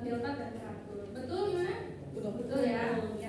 Delta dan teratur. Betul gimana? Betul ya.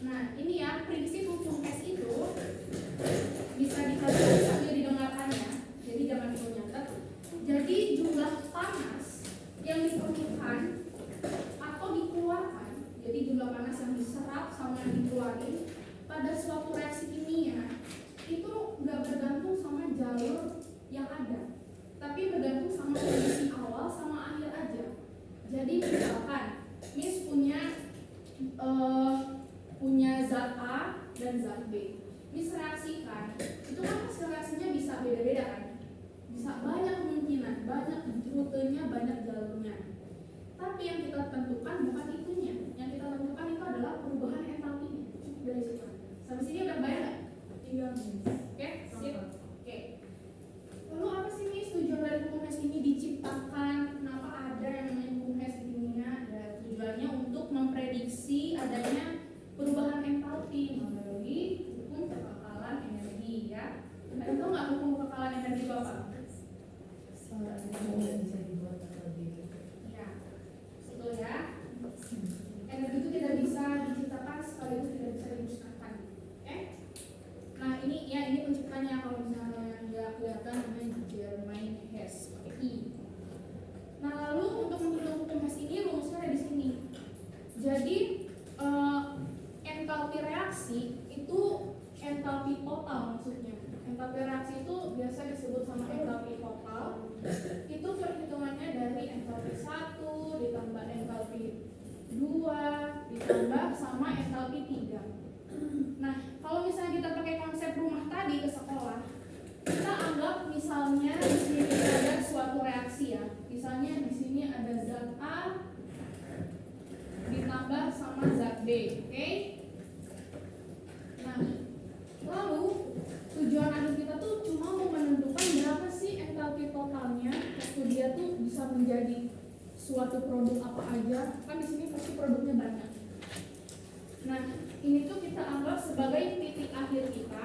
Nah, Nah, ini ya prinsip hukum S itu bisa dipelajari sambil didengarkannya. Jadi jangan dulu nyatet. Jadi jumlah panas yang diperlukan atau dikeluarkan, jadi jumlah panas yang diserap sama yang dikeluarin pada suatu reaksi kimia itu nggak bergantung sama jalur yang ada, tapi bergantung sama kondisi awal sama akhir aja. Jadi misalkan Miss punya zat A dan zat B, Miss reaksikan, itu kan hasil reaksinya bisa beda-beda kan, bisa banyak kemungkinan, banyak rutenya, banyak jalurnya. Tapi yang kita tentukan bukan itunya, yang kita tentukan itu adalah perubahan entalpinya. Cukup dari situ. Sampai sini udah bayar nggak? Tinggal Oke, sip. Oke. Lalu apa sih Miss tujuan dari hukum Hess ini diciptakan? Kenapa ada yang namanya hukum Hess di dunia? Ya, tujuannya untuk memprediksi adanya perubahan entalpi melalui hukum kekekalan energi ya. Ada tahu nggak hukum kekekalan energi itu apa? bisa dibuat lebih Ya, itu ya. Energi itu tidak bisa diciptakan sekaligus tidak bisa dimusnahkan. Oke? Nah ini ya ini penciptanya, kalau misalnya nggak kelihatan namanya Germain Hess pakai I. Nah lalu untuk menghitung hukum Hess ini rumusnya ada di sini. Jadi entalpi reaksi itu entalpi total maksudnya. Entalpi reaksi itu biasa disebut sama entalpi total. Itu perhitungannya dari entalpi 1 ditambah entalpi 2 ditambah sama entalpi 3. Nah, kalau misalnya kita pakai konsep rumah tadi ke sekolah, kita anggap misalnya di sini ada suatu reaksi ya. Misalnya di sini ada zat A ditambah sama zat B, oke? Nah, lalu tujuan akhir kita tuh cuma mau menentukan berapa sih entalpi totalnya waktu dia tuh bisa menjadi suatu produk apa aja. Kan di sini pasti produknya banyak. Nah, ini tuh kita anggap sebagai titik akhir kita.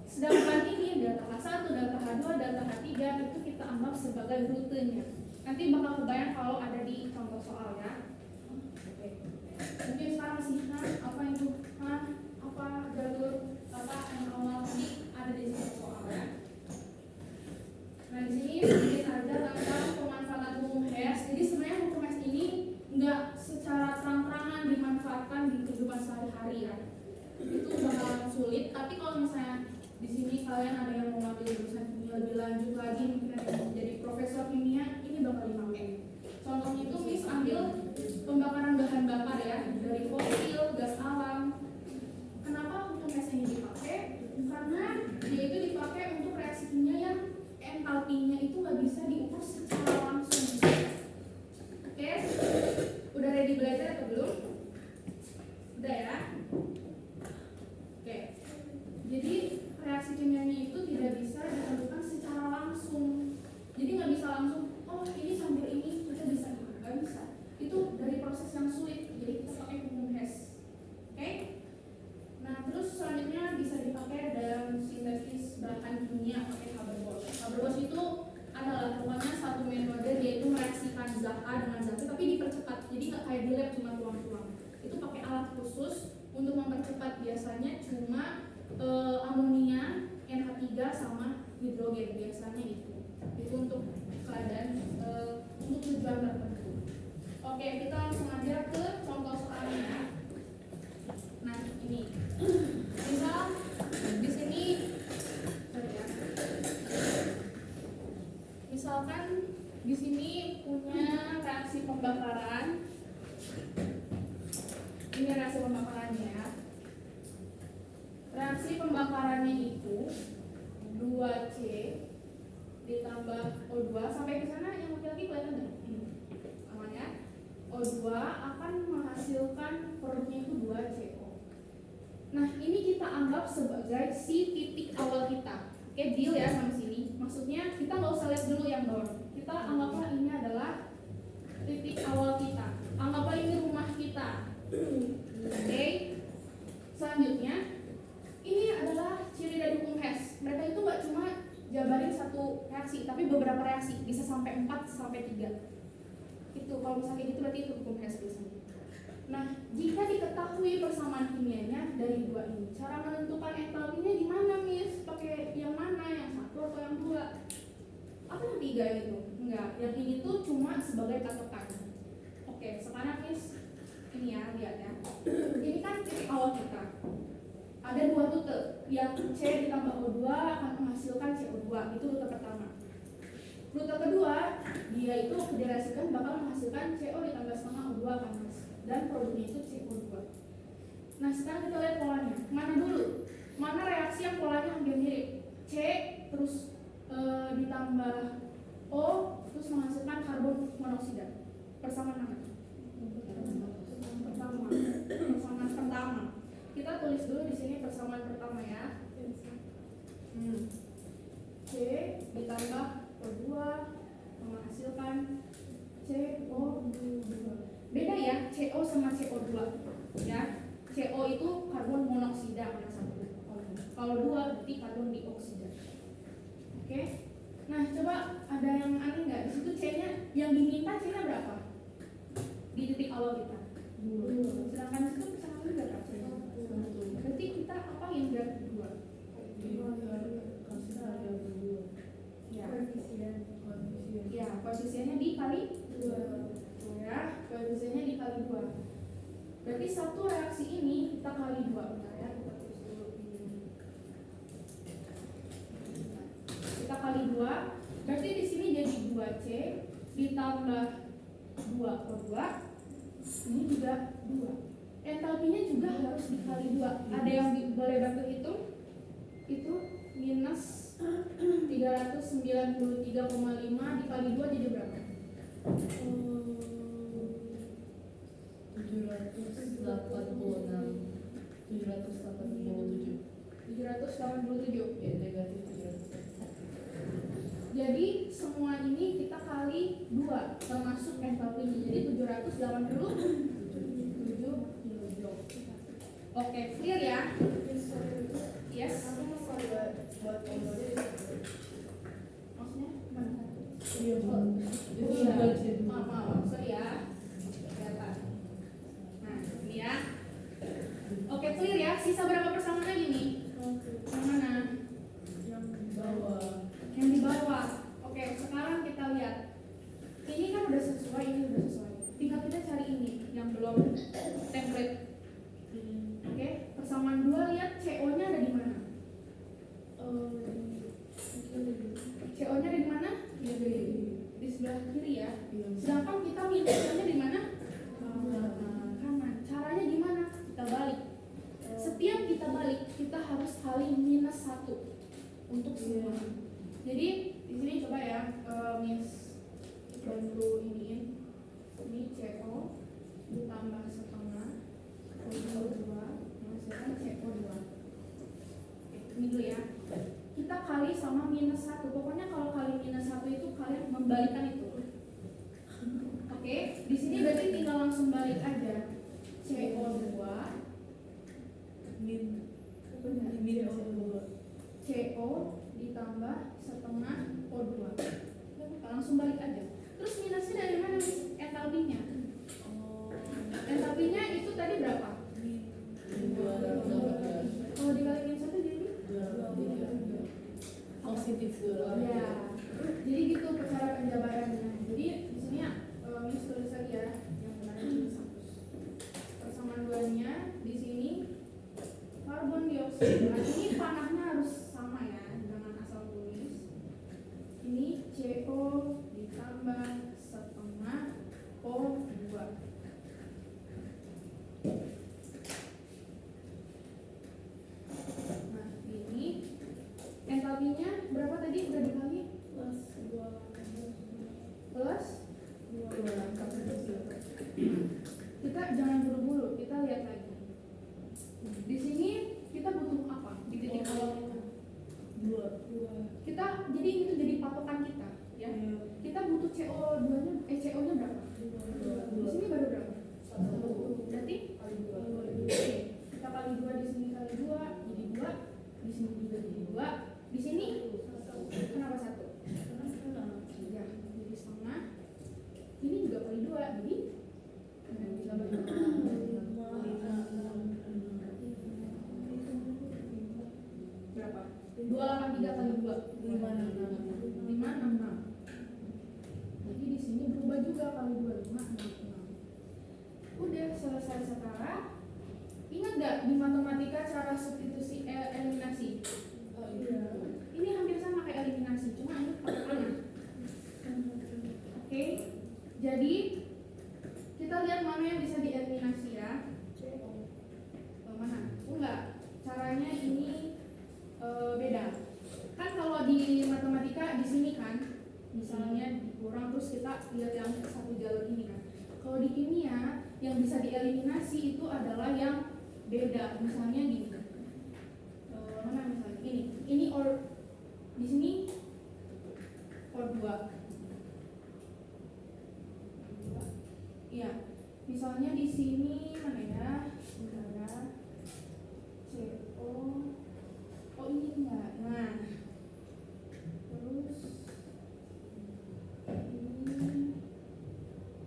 Sedangkan ini delta H1, delta H2, delta H3 itu kita anggap sebagai rutenya. Nanti bakal kebayang kalau ada di contoh soal ya. Oke. Mungkin sekarang masih apa itu? Apa jalur apa yang awal tadi ada di contoh soal ya. Nah, di sini sedikit aja tentang pemanfaatan hukum Hess. Jadi sebenarnya hukum Hess ini nggak secara terang-terangan dimanfaatkan di kehidupan sehari-hari ya. Itu bakalan sulit. Tapi kalau misalnya di sini kalian ada yang mau ngambil jurusan kimia lebih lanjut lagi, mungkin ada yang mau jadi profesor kimia, ini bakal dipakai. Contohnya itu Miss ambil pembakaran bahan bakar ya dari fosil, gas alam. Kenapa hukum Hess ini dipakai? Karena dia itu dipakai untuk reaksi kimia yang entalpinya itu nggak bisa diukur secara langsung. Oke, udah ready belajar atau belum? Udah ya. Oke, jadi reaksi kimianya itu tidak bisa ditentukan secara langsung. Jadi nggak bisa langsung, oh ini campur ini kita bisa, nggak bisa. Itu dari proses yang sulit. Jadi kita pakai hukum Hess. Oke? Nah terus selanjutnya bisa dipakai dalam sintesis bahan kimia pakai Haber-Bosch. Haber-Bosch itu adalah pokoknya satu metode, yaitu mereaksikan zat A dengan zat B tapi dipercepat. Jadi nggak kayak di lab cuma tuang-tuang. Itu pakai alat khusus untuk mempercepat, biasanya cuma amonia, NH3 sama hidrogen biasanya itu untuk keadaan untuk tujuan tertentu. Oke, kita langsung aja ke contoh soalnya. Nah ini misal di sini misalkan di sini punya reaksi pembakaran. Ini reaksi pembakarannya ya. Reaksi pembakarannya itu 2C ditambah O2 sampai ke sana yang laki-laki kelihatan nggak? Aman ya? O2 akan menghasilkan produknya itu 2CO. Nah ini kita anggap sebagai si titik awal kita. Oke, deal ya sama sini. Maksudnya kita nggak usah lihat dulu yang bawah. Kita anggaplah ini adalah titik awal kita. Anggaplah ini rumah kita. Oke. Selanjutnya ini adalah ciri dari hukum Hess. Mereka itu nggak cuma jabarin satu reaksi, tapi beberapa reaksi, bisa sampai 4 sampai 3. Itu kalau misalnya gitu berarti itu hukum Hess biasanya. Nah, jika diketahui persamaan kimianya dari dua ini, cara menentukan entalpinya gimana, Miss? Pakai yang mana? Yang satu atau yang dua? Apa yang tiga itu? Enggak, yang ini tuh cuma sebagai patokan. Oke, sekarang Miss, ini ya, lihat ya. Ini kan titik awal kita. Ada dua rute, yang C ditambah O2 akan menghasilkan CO2, itu rute pertama. Rute kedua, dia itu direaksikan bakal menghasilkan CO ditambah setengah O2 panas, dan produknya itu CO2. Nah, sekarang kita lihat polanya. Mana dulu? Mana reaksi yang polanya hampir mirip? C terus ditambah O terus menghasilkan karbon monoksida. Persamaan mana? Persamaan pertama. Kita tulis dulu di sini persamaan pertama ya. C ditambah O2 menghasilkan CO2. Beda ya, CO sama CO2 ya. CO itu karbon monoksida mana satu. Kalau dua berarti karbon dioksida. Oke. Nah, coba ada yang aneh nggak? Di situ C-nya yang diminta C-nya berapa? Di titik awal kita. Sedangkan di situ persamaan berapa C-nya? Berarti kita apain berarti dua? Ya. Ya, koefisiennya dikali 2. Ya, koefisiennya dikali 2. Berarti satu reaksi ini kita kali 2. Bentar ya, kita tulis dulu ini. Kita kali 2. Berarti di sini jadi 2C ditambah 2O2. Ini juga 2. Entalpinya juga harus dikali 2. Ada yang boleh bantu hitung? Itu minus 393,5 dikali 2 jadi berapa? 787. Ya, negatif 700. Jadi semua ini kita kali 2 termasuk entalpinya. Jadi 787. Oke, clear ya? Yes. Maksudnya mana? Iya, Maaf, sorry ya. Kelihatan. Nah, ini ya. Oke, clear ya. Sisa berapa persamaan lagi nih? Yang mana? Yang bawah. Yang di bawah. Oke, sekarang kita lihat. Ini kan udah sesuai, ini udah sesuai. Tinggal kita cari ini yang belum template. Oke, persamaan 2 lihat CO-nya ada di mana? CO-nya ada di mana? Di sebelah kiri ya. Sedangkan kita minusnya di mana? Kanan. Caranya gimana? Kita balik. Setiap kita balik, kita harus kali minus 1 untuk semua. Jadi di sini coba ya, Miss bantu iniin. Ini CO ditambah setengah O2 menghasilkan CO2. Ini dulu ya. Kita kali sama minus 1. Pokoknya kalau kali minus 1 itu kalian membalikan itu. Oke, di sini berarti tinggal langsung balik aja. CO2 CO ditambah setengah O2. Langsung balik aja. Terus minusnya dari mana? Entalpinya. Entalpinya itu tadi berapa? Kalau dikali minus 1 jadi positif ya. Jadi gitu cara penjabarannya. Jadi di sini ya, Miss tulis lagi ya yang benar minus 1. Persamaan 2-nya di sini karbon dioksida. Nah, ini panahnya harus sama ya, jangan asal tulis. Ini CO ditambah setengah O2. Nah, ini entalpinya berapa tadi udah dibagi? Plus 2. Kita jangan buru-buru, kita lihat lagi. Di sini kita butuh apa? Di titik awal itu. 2. Kita jadi itu jadi patokan kita, ya. Kita butuh CO2-nya, CO-nya berapa? 2. Di sini baru berapa? 1. Berarti kali 2. Oke. Kita kali 2 di sini kali 2 jadi 2. Di sini juga jadi 2. Di sini kenapa 1? Karena setengah. Ya, jadi setengah. Ini juga kali 2 jadi bisa bagi berapa? 283 kali 2 566. Jadi di sini berubah juga kali 2 566. Udah selesai sekarang. Ingat gak di matematika cara substitusi eliminasi? Oh iya. Ini hampir sama kayak eliminasi, cuma ini pakai panah. Oke, jadi kita lihat mana yang bisa dieliminasi ya. Mana? Enggak, caranya ini beda. Kan kalau di matematika di sini kan, misalnya dikurang terus kita lihat yang satu jalur ini kan. Kalau di kimia yang bisa dieliminasi itu adalah yang beda. Misalnya gini. Mana misalnya ini di sini O2. Iya, misalnya di sini mana ya? Udara CO. Oh ini enggak. Nah, terus ini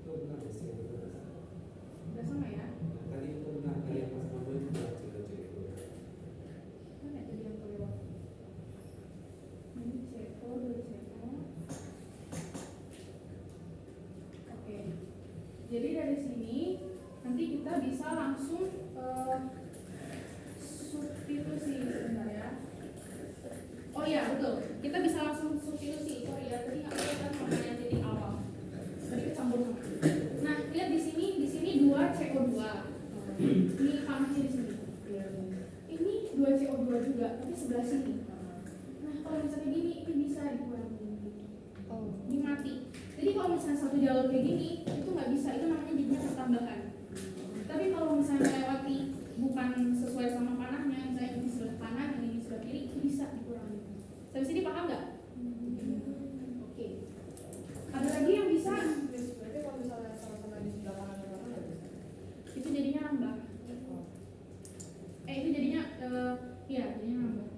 Itu benar ya sih. udah sama ya? Tadi itu benar kali yang pas ngomong itu benar cewek-cewek itu. Mana tadi yang kelewat? Ini CO 2 CO. Oke. Jadi dari sini nanti kita bisa langsung substitusi sebentar ya. Oh iya betul, kita bisa langsung substitusi. Sorry ya, tadi nggak kelihatan mana yang titik awal. Tadi kecampur sama. Nah lihat di sini 2 CO2. Ini panasnya di sini. Ini 2 CO2 juga, tapi sebelah sini. Nah kalau misalnya gini, ini bisa dikurangi. Ini mati. Jadi kalau misalnya satu jalur kayak gini, itu nggak bisa. Itu namanya jadinya pertambahan. Tapi kalau misalnya melewati bukan sesuai sama panahnya, misalnya ini sebelah kanan, ini sebelah kiri, itu bisa dikurangi. Sampai sini paham nggak? Oke. Ada lagi yang bisa? Berarti kalau misalnya sama-sama di sebelah kanan dan kanan nggak bisa. Itu jadinya nambah. Itu jadinya, iya jadinya nambah.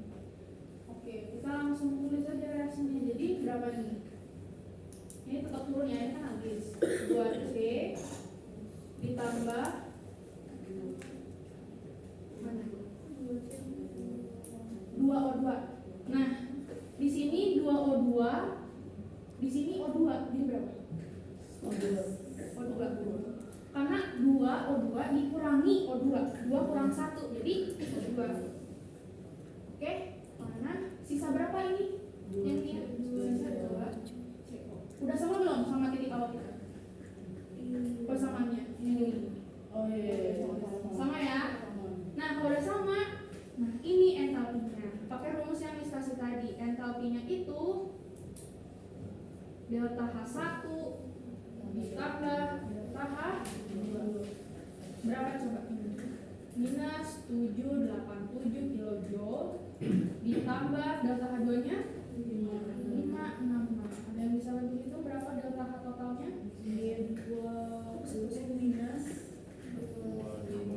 Oke, kita langsung tulis aja reaksinya. Jadi berapa nih? Ini tetap turun ya, ini kan habis 2C ditambah mana? 2O2. Nah, di sini 2O2, di sini O2, jadi berapa? O2. Karena 2O2 dikurangi O2, 2 kurang 1, jadi O2. Oke, mana? Sisa berapa ini? Yang ini? Sisa 2. Udah sama belum sama titik awal kita? Persamaannya ini. Oh iya. Sama ya? Nah kalau udah sama, nah ini entalpinya. Pakai rumus yang Miss kasih tadi. Entalpinya itu delta H1 ditambah delta H2. Berapa coba? Minus 787 kilojoule ditambah delta H2 nya 566. Ada yang bisa bantu itu berapa delta H totalnya? 2 minus 221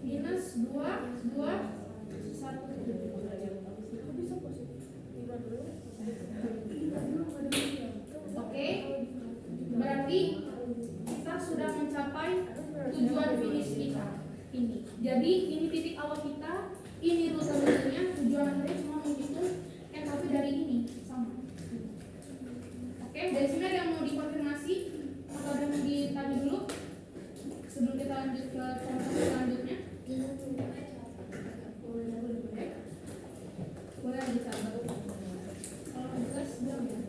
minus 2 1. bisa positif 5 dulu. Oke, berarti kita sudah mencapai tujuan finish kita ini. Jadi ini titik awal kita, ini rute-rutenya, tujuan akhirnya cuma menghitung entalpi dari ini sama. Oke, dari sini ada yang mau dikonfirmasi atau ada yang mau ditanya dulu sebelum kita lanjut ke contoh selanjutnya? Boleh dicatat. Kalau tugas belum ya?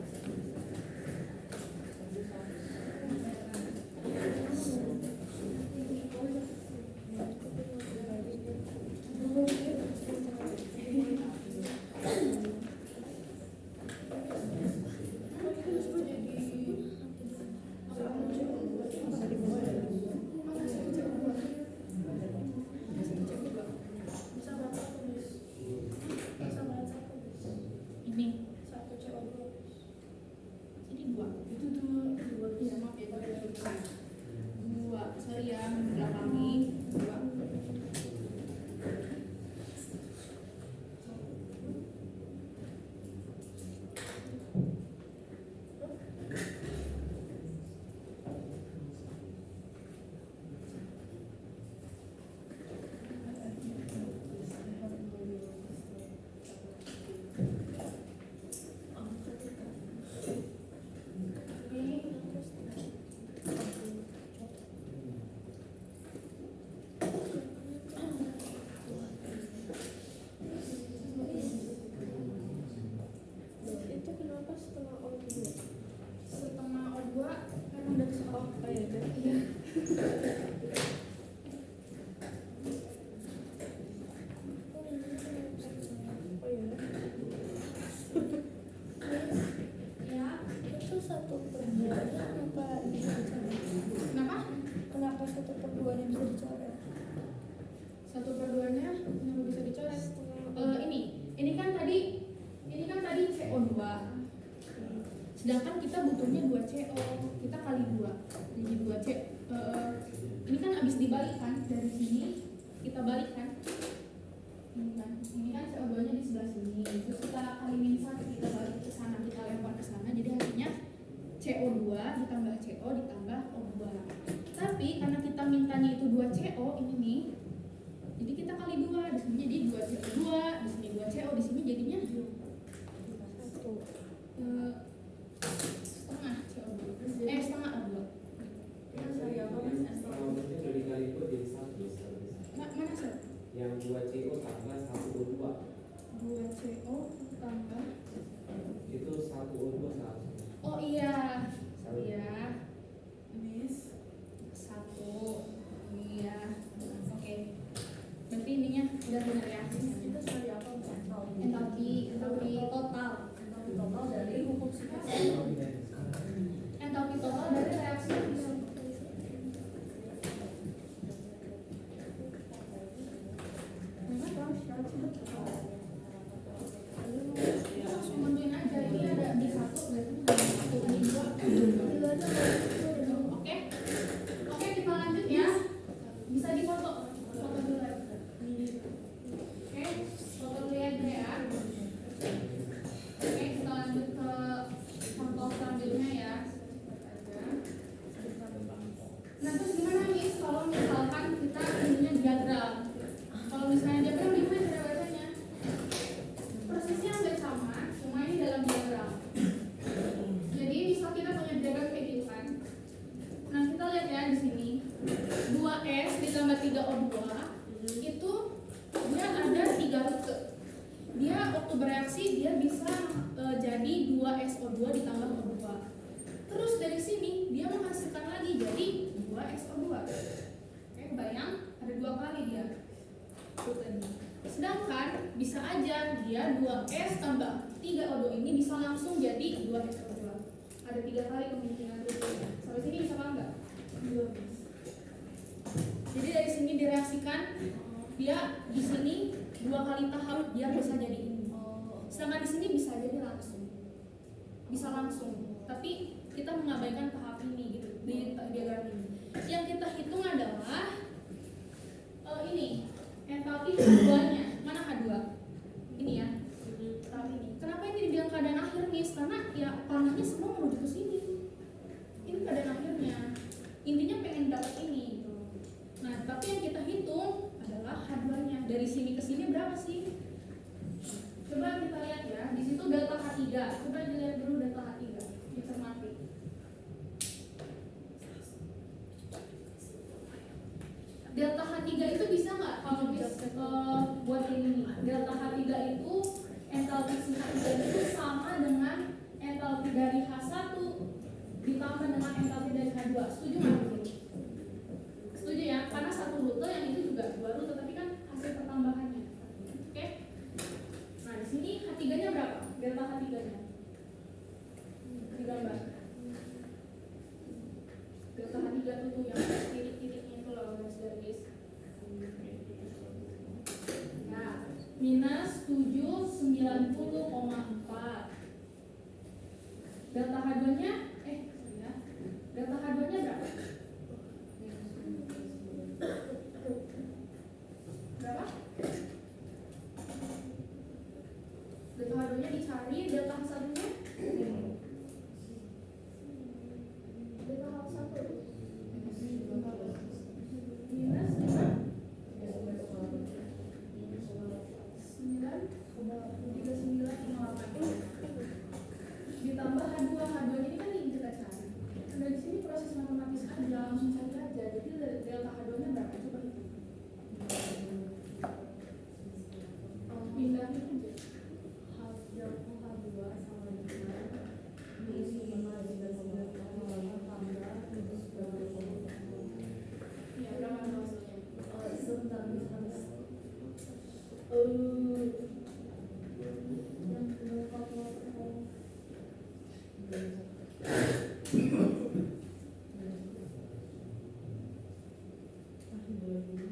2-nya bisa dicoret. 1/2-nya yang bisa dicoret. Ini kan tadi CO2. Sedangkan kita butuhnya 2 CO. Kita kali 2. Jadi 2 C. Ini kan habis dibalikkan dari sini kita balikkan. Ini kan CO2-nya di sebelah sini. Terus kita kali -1, kita balik ke sana, kita lempar ke sana. Jadi hasilnya CO2 ditambah CO ditambah O2. Tapi karena kita mintanya itu 2 CO ini nih. Jadi kita kali 2, di sini jadi 2 CO2, di sini 2 CO, di sini jadinya setengah CO2. Setengah O2. Kalau mungkin dari kali itu jadi 1 seharusnya. Mana sih? Yang 2 CO tambah 1 O2 2 CO tambah. itu 1 O2 seharusnya. Oh iya. Salah. Iya. Miss 1. Iya. Oke. Berarti ininya udah benar ya. Itu sebagai apa? Entalpi total. Entalpi total dari hukum psikologi. Entalpi total dari reaksi. Langsung tentuin aja, ini ada di 1 berarti di 2. Oke. Oke, kita lanjut ya. Bisa difoto. Foto dulu ya. Oke, foto dulu ya Bre, ya. Oke, kita lanjut ke contoh selanjutnya ya. Nah, terus gimana nih kalau misalkan kita ininya diagram? Kalau misalnya diagram gimana cara bacanya? Persisnya hampir sama, cuma ini dalam diagram. Jadi misal kita punya diagram kayak gitu kan. Nah, kita lihat ya di sini. 2S ditambah 3O2 itu dia ada 3 rute. Dia waktu bereaksi dia bisa jadi 2SO2 ditambah O2. Terus dari sini dia menghasilkan lagi jadi 2SO2. Oke, bayang ada 2 kali dia rutenya. Sedangkan bisa aja dia 2S tambah 3O2 ini bisa langsung jadi 2SO2. Ada 3 kali kemungkinan rutenya. Sampai sini bisa paham nggak? Belum. Jadi dari sini direaksikan dia di sini 2 kali tahap dia bisa jadi ini. Sedangkan di sini bisa jadi langsung. Bisa langsung. Tapi kita mengabaikan tahap ini gitu di diagram ini. Yang kita hitung adalah ini entalpi H2-nya. Mana H2? Ini ya. Tahap ini. Kenapa ini dibilang keadaan akhir nih? Karena ya panahnya semua menuju ke sini. Ini keadaan akhirnya. Intinya pengen dapat ini. Nah, tapi yang kita hitung adalah H2-nya. Dari sini ke sini berapa sih? Coba kita lihat ya. Di situ delta H3. Coba dilihat dulu delta H3. Dicermati. Delta H3 itu bisa nggak kalau buat ini nih? Delta H3 itu entalpi si H3 itu sama dengan entalpi dari H1 ditambah dengan entalpi dari H2. Setuju nggak? Setuju ya? Karena satu rute yang itu juga 2 rute, tapi kan hasil pertambahannya. Oke? Nah, di sini H3-nya berapa? Delta H3-nya. Digambar. Delta H3 itu yang titik-titiknya itu loh, garis-garis. Nah, minus 790,4. Delta H2-nya delta H2-nya berapa? Berapa? Delta H2-nya dicari, delta H1-nya? Delta H1 minus 39,8 ditambah H2 ini kan 5. Dua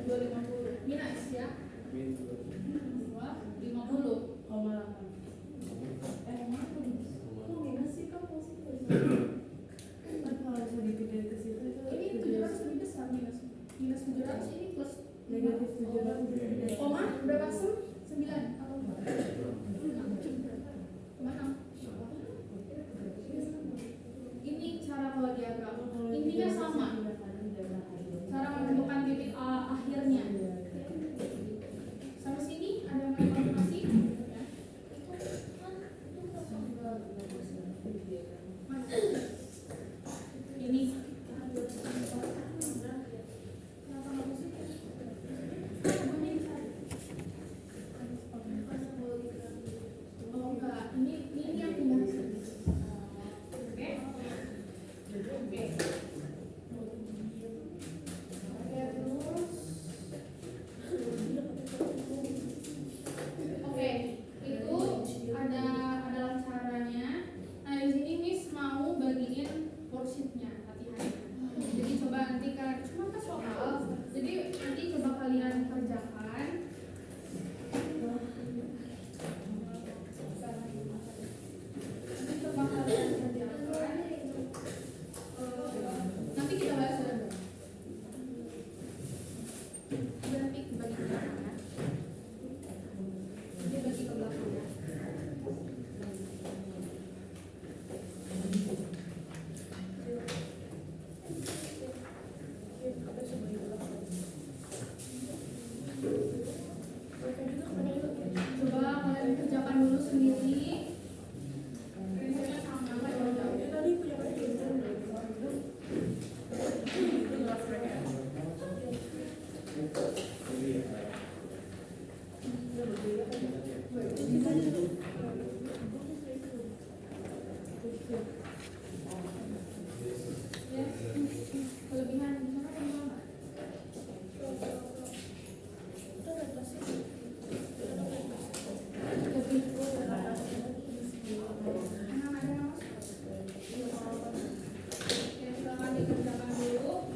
250 minus ya 250 Kok minus sih, kok positif? Kan kalau bisa dipikir ke situ itu ini 700 lebih besar minus 700 ini plus negatif 700. koma berapa 9 atau kemana ini cara kalau diagram intinya sama cara menentukan titik akhirnya sampai sini ada yang mau konfirmasi ya. Ini oh enggak ini yang pindah oke Oke, itu ada caranya. Nah di sini Miss mau bagiin worksheetnya latihannya. Jadi coba nanti kan cuma kan soal. Jadi nanti coba kalian kerjakan. Nanti coba kalian kerjakan. Nanti kita bahas ya. Nanti bagi ke belakang ya. Nanti bagi ke belakang ya. Coba kalian kerjakan dulu sendiri. Prinsipnya sama kan? Tadi punya Ya, kelebihan di sana kan sama. Lebih emang ada mas? Oke, silakan dikerjakan dulu.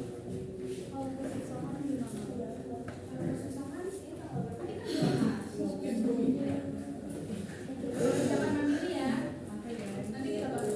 Kalau kesusahan gimana? Kalau kesusahan tadi kan dibahas. Kerjakan mandiri ya. Nanti kita bahas.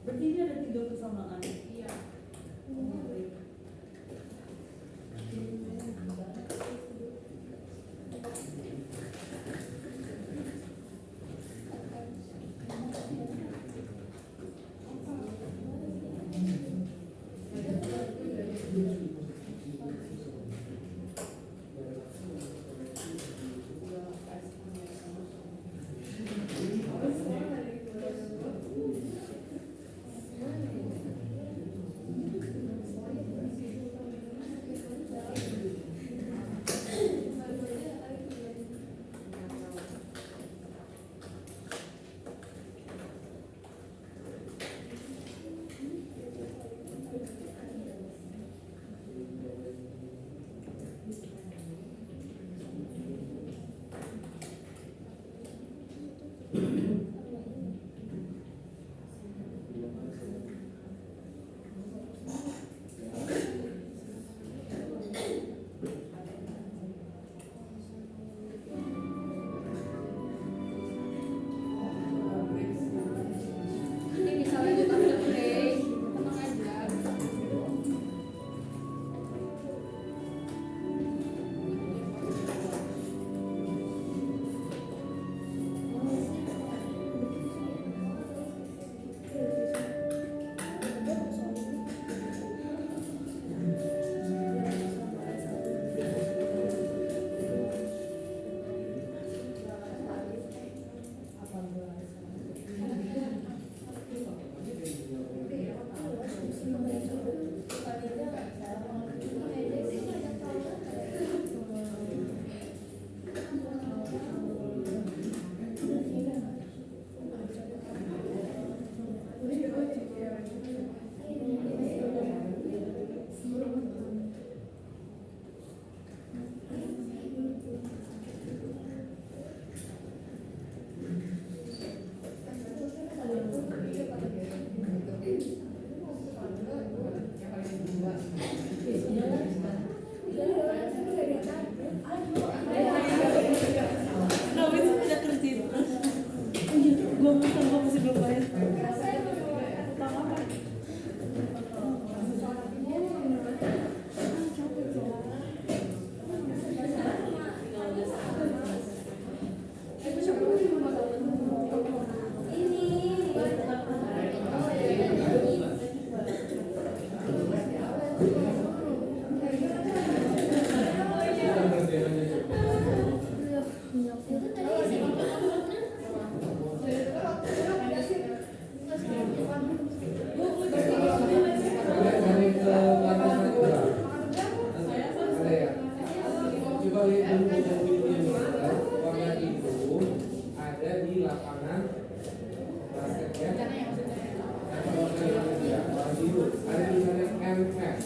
Berarti ini ada 3 persamaan. Iya. Kenapa itu tidak kerja terus? Oh iya, gue mau tambah masih belum bayar. Coba lihat dulu videonya, uangnya itu ada di lapangan basket ya. Ada di sana MF.